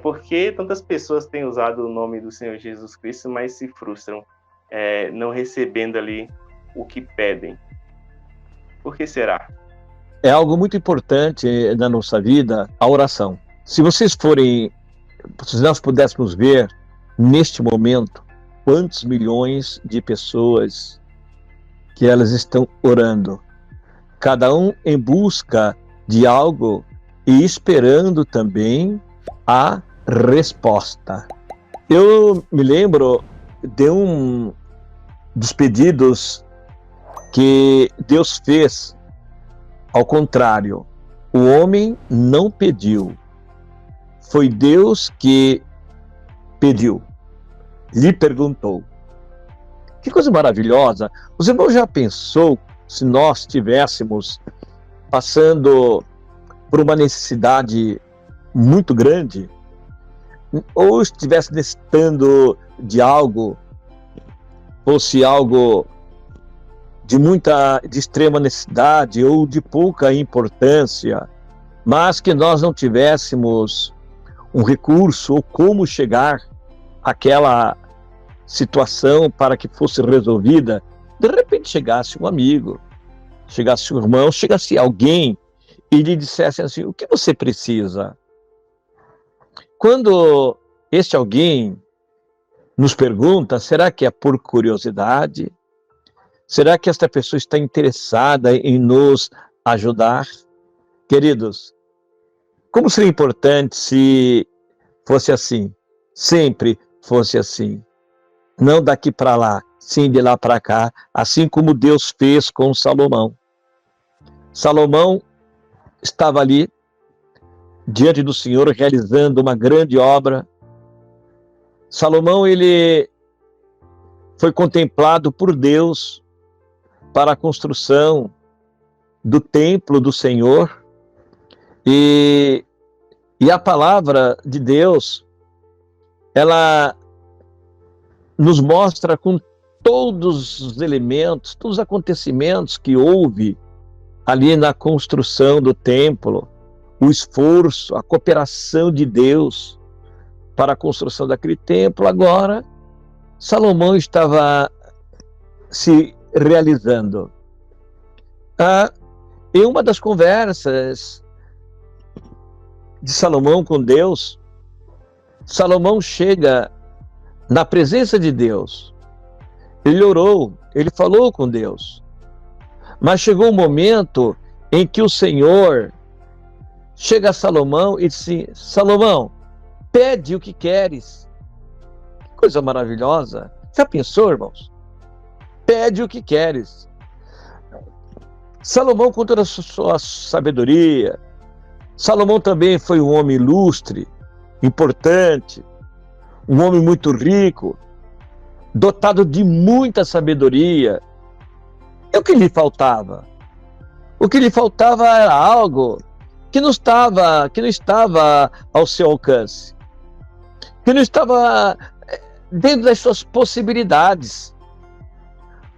Por que tantas pessoas têm usado o nome do Senhor Jesus Cristo, mas se frustram, não recebendo ali o que pedem? Por que será? É algo muito importante na nossa vida, a oração. Se nós pudéssemos ver neste momento quantos milhões de pessoas que elas estão orando, cada um em busca de algo e esperando também a resposta. Eu me lembro de um dos pedidos que Deus fez. Ao contrário, o homem não pediu, foi Deus que pediu, lhe perguntou. Que coisa maravilhosa! Os irmãos já pensou se nós estivéssemos passando por uma necessidade muito grande, ou estivesse necessitando de algo, fosse algo de extrema necessidade ou de pouca importância, mas que nós não tivéssemos um recurso ou como chegar àquela situação para que fosse resolvida, de repente chegasse um amigo, chegasse um irmão, chegasse alguém e lhe dissesse assim: o que você precisa? Quando este alguém nos pergunta, será que é por curiosidade? Será que esta pessoa está interessada em nos ajudar? Queridos, como seria importante se fosse assim, sempre fosse assim. Não daqui para lá, sim de lá para cá, assim como Deus fez com Salomão. Salomão estava ali, diante do Senhor, realizando uma grande obra. Salomão, ele foi contemplado por Deus para a construção do templo do Senhor, e a palavra de Deus, ela nos mostra com todos os elementos, todos os acontecimentos que houve ali na construção do templo, o esforço, a cooperação de Deus para a construção daquele templo. Agora, Salomão estava se realizando. Em uma das conversas de Salomão com Deus, Salomão chega na presença de Deus. Ele orou, ele falou com Deus. Mas chegou um momento em que o Senhor chega a Salomão e disse: Salomão, pede o que queres. Que coisa maravilhosa. Já pensou, irmãos? Pede o que queres. Salomão, com toda a sua sabedoria, Salomão também foi um homem ilustre, importante, um homem muito rico, dotado de muita sabedoria. E o que lhe faltava? O que lhe faltava era algo que não estava ao seu alcance, que não estava dentro das suas possibilidades,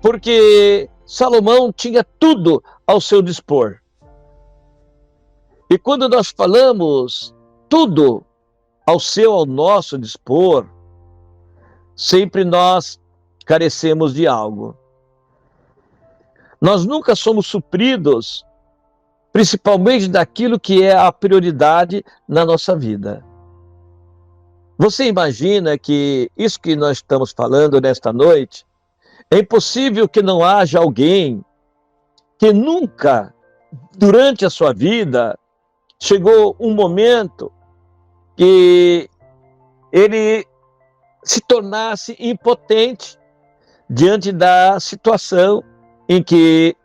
porque Salomão tinha tudo ao seu dispor. E quando nós falamos tudo ao nosso dispor, sempre nós carecemos de algo. Nós nunca somos supridos, principalmente daquilo que é a prioridade na nossa vida. Você imagina que isso que nós estamos falando nesta noite, é impossível que não haja alguém que nunca, durante a sua vida, chegou um momento que ele se tornasse impotente diante da situação em que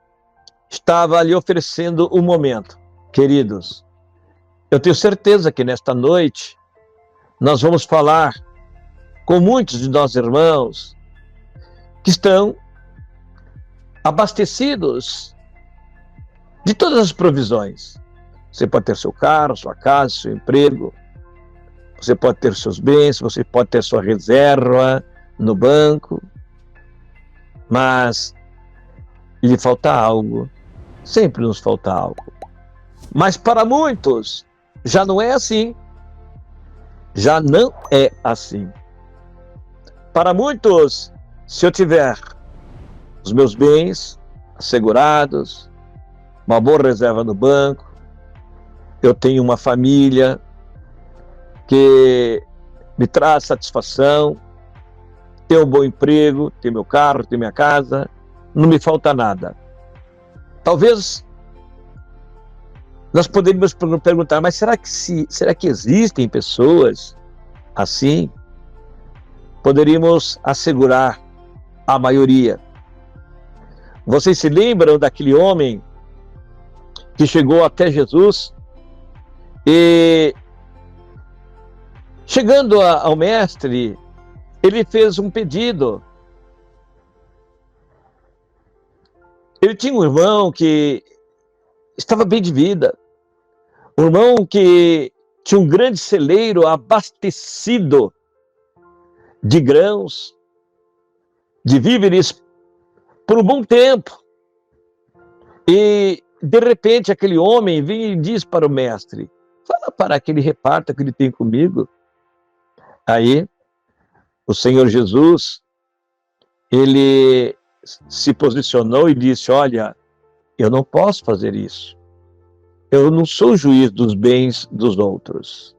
estava ali oferecendo o momento. Queridos, eu tenho certeza que nesta noite nós vamos falar com muitos de nossos irmãos que estão abastecidos de todas as provisões. Você pode ter seu carro, sua casa, seu emprego, você pode ter seus bens, você pode ter sua reserva no banco, mas lhe falta algo, sempre nos falta algo. Mas para muitos já não é assim. já não é assim. Para muitos, se eu tiver os meus bens assegurados, uma boa reserva no banco, eu tenho uma família que me traz satisfação, tenho um bom emprego, tenho meu carro, tenho minha casa, não me falta nada. Talvez nós poderíamos perguntar, mas será que existem pessoas assim? Poderíamos assegurar a maioria. Vocês se lembram daquele homem que chegou até Jesus e, chegando ao mestre, ele fez um pedido. Ele tinha um irmão que estava bem de vida, um irmão que tinha um grande celeiro abastecido de grãos, de víveres, por um bom tempo. E, de repente, aquele homem vem e diz para o mestre: fala para que ele reparta o que ele tem comigo. Aí, o Senhor Jesus, ele se posicionou e disse: olha, eu não posso fazer isso. Eu não sou juiz dos bens dos outros.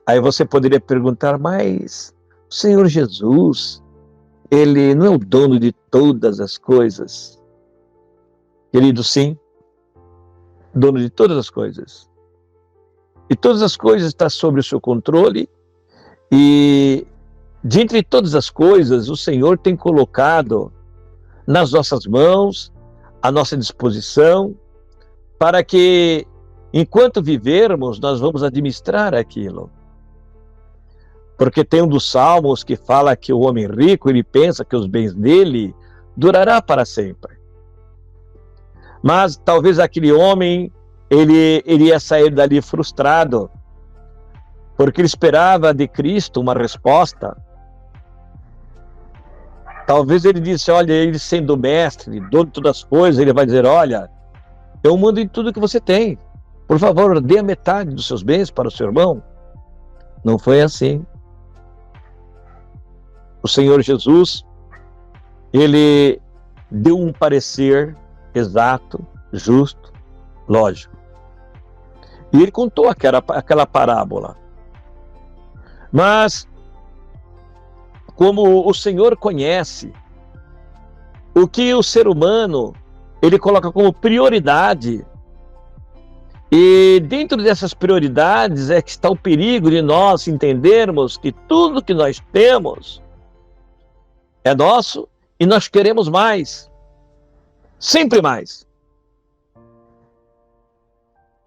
Aí você poderia perguntar, mas o Senhor Jesus, ele não é o dono de todas as coisas? Querido, sim, dono de todas as coisas. E todas as coisas estão sob o seu controle. E, dentre todas as coisas, o Senhor tem colocado nas nossas mãos, à nossa disposição, para que, enquanto vivermos, nós vamos administrar aquilo. Porque tem um dos salmos que fala que o homem rico, ele pensa que os bens dele durará para sempre. Mas talvez aquele homem, ele iria sair dali frustrado, porque ele esperava de Cristo uma resposta. Talvez ele disse, olha, ele sendo mestre, dono de todas as coisas, ele vai dizer, olha, eu mando em tudo que você tem. Por favor, dê a metade dos seus bens para o seu irmão. Não foi assim. O Senhor Jesus, ele deu um parecer exato, justo, lógico. E ele contou aquela parábola. Mas, como o Senhor conhece o que o ser humano, ele coloca como prioridade, e dentro dessas prioridades é que está o perigo de nós entendermos que tudo que nós temos é nosso e nós queremos mais, sempre mais.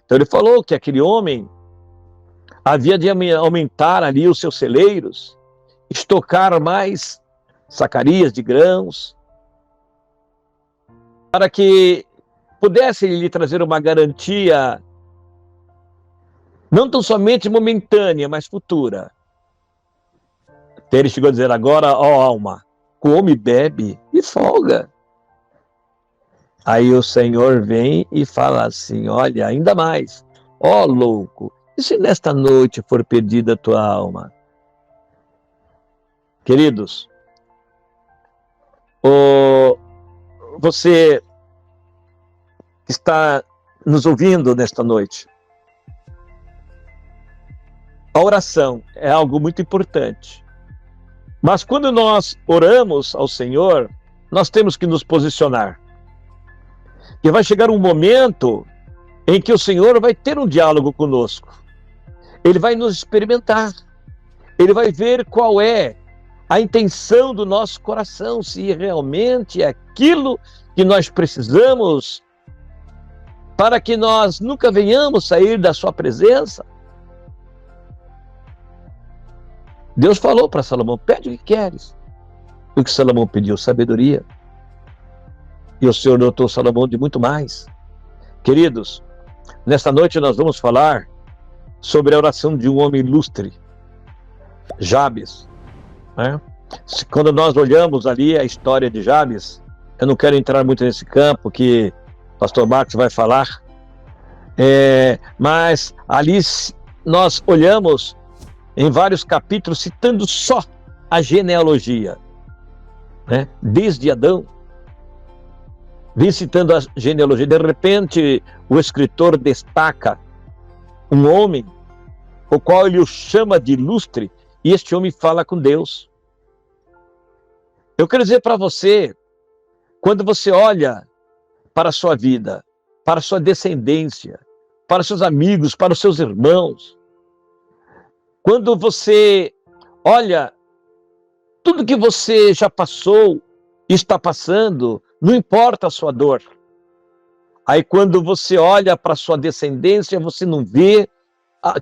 Então ele falou que aquele homem havia de aumentar ali os seus celeiros, estocar mais sacarias de grãos, para que pudesse lhe trazer uma garantia, não tão somente momentânea, mas futura. Até ele chegou a dizer, agora, ó alma, come, bebe e folga. Aí o Senhor vem e fala assim, olha, ainda mais, ó louco, e se nesta noite for perdida a tua alma? Queridos, você que está nos ouvindo nesta noite, a oração é algo muito importante. Mas quando nós oramos ao Senhor, nós temos que nos posicionar. E vai chegar um momento em que o Senhor vai ter um diálogo conosco. Ele vai nos experimentar. Ele vai ver qual é a intenção do nosso coração, se realmente é aquilo que nós precisamos para que nós nunca venhamos sair da sua presença. Deus falou para Salomão, pede o que queres. O que Salomão pediu? Sabedoria. E o Senhor dotou Salomão de muito mais. Queridos, nesta noite nós vamos falar sobre a oração de um homem ilustre, Jabes. Né? Quando nós olhamos ali a história de Jabes, eu não quero entrar muito nesse campo que o pastor Marcos vai falar, mas ali nós olhamos em vários capítulos, citando só a genealogia, né? Desde Adão, vem citando a genealogia. De repente, o escritor destaca um homem, o qual ele o chama de ilustre, e este homem fala com Deus. Eu quero dizer para você, quando você olha para a sua vida, para a sua descendência, para os seus amigos, para os seus irmãos, quando você olha tudo que você já passou e está passando, não importa a sua dor. Aí quando você olha para a sua descendência, você não vê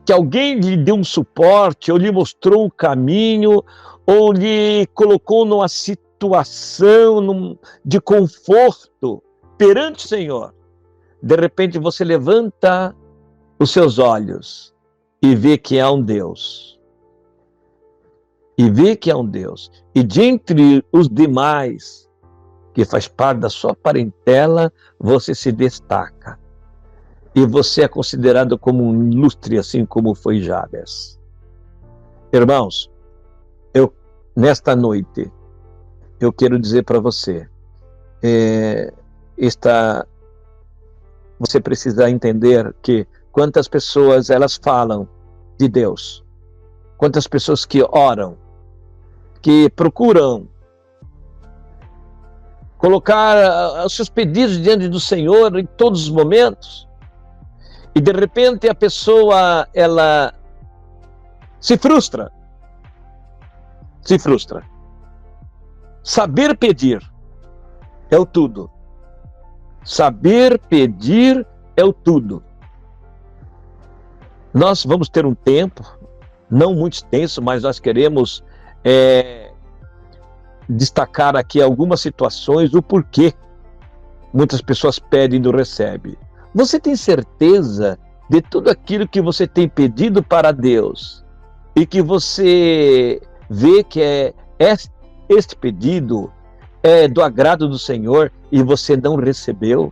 que alguém lhe deu um suporte, ou lhe mostrou o caminho, ou lhe colocou numa situação de conforto perante o Senhor. De repente você levanta os seus olhos e vê que há um Deus. E vê que há um Deus. E dentre os demais, que faz parte da sua parentela, você se destaca. E você é considerado como um ilustre, assim como foi Jabes. Irmãos, nesta noite, eu quero dizer para você, você precisa entender que quantas pessoas elas falam de Deus, quantas pessoas que oram, que procuram colocar os seus pedidos diante do Senhor em todos os momentos, e de repente a pessoa, ela se frustra. Saber pedir é o tudo. Saber pedir é o tudo. Nós vamos ter um tempo, não muito extenso, mas nós queremos destacar aqui algumas situações, o porquê muitas pessoas pedem e não recebem. Você tem certeza de tudo aquilo que você tem pedido para Deus e que você vê que este pedido é do agrado do Senhor e você não recebeu?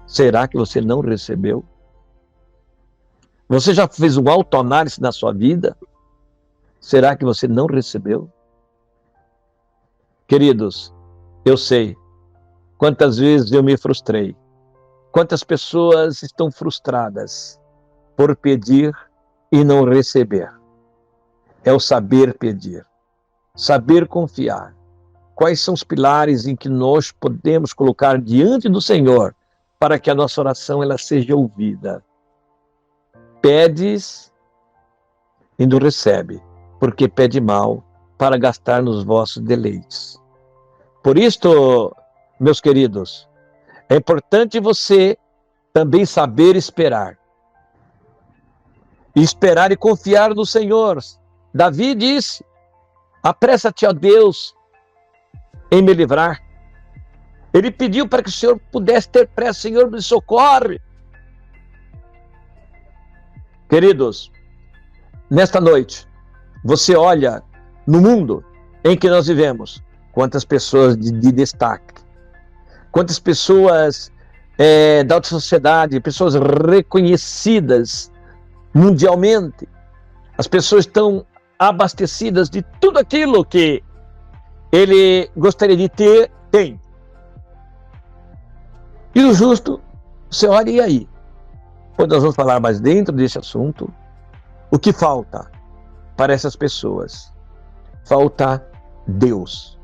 Será que você não recebeu? Você já fez um autoanálise na sua vida? Será que você não recebeu? Queridos, eu sei quantas vezes eu me frustrei. Quantas pessoas estão frustradas por pedir e não receber. É o saber pedir, saber confiar. Quais são os pilares em que nós podemos colocar diante do Senhor para que a nossa oração ela seja ouvida? Pedes e não recebe, porque pede mal para gastar nos vossos deleites. Por isto, meus queridos, é importante você também saber esperar. Esperar e confiar no Senhor. Davi disse: apressa-te a Deus em me livrar. Ele pediu para que o Senhor pudesse ter pressa. Senhor, me socorre. Queridos, nesta noite, você olha no mundo em que nós vivemos, quantas pessoas de destaque, quantas pessoas da alta sociedade, pessoas reconhecidas mundialmente. As pessoas estão abastecidas de tudo aquilo que ele gostaria de ter, tem. E o justo, você olha e aí? Quando nós vamos falar mais dentro desse assunto, o que falta para essas pessoas? Falta Deus.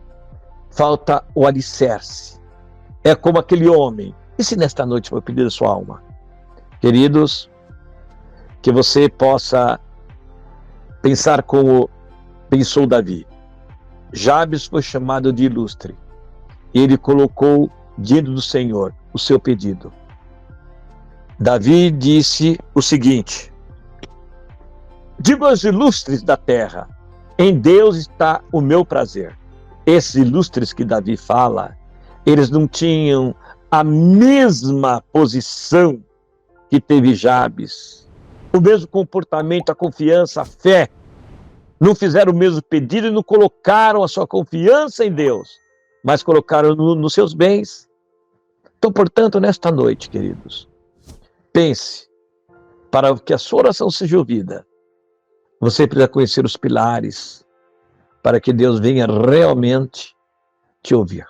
Falta o alicerce. É como aquele homem. E se nesta noite foi pedir a sua alma? Queridos, que você possa pensar como pensou Davi. Jabes foi chamado de ilustre. Ele colocou diante do Senhor o seu pedido. Davi disse o seguinte: digo aos ilustres da terra, em Deus está o meu prazer. Esses ilustres que Davi fala, eles não tinham a mesma posição que teve Jabes, o mesmo comportamento, a confiança, a fé. Não fizeram o mesmo pedido e não colocaram a sua confiança em Deus, mas colocaram nos seus bens. Então, portanto, nesta noite, queridos, pense, para que a sua oração seja ouvida, Você precisa conhecer os pilares para que Deus venha realmente te ouvir.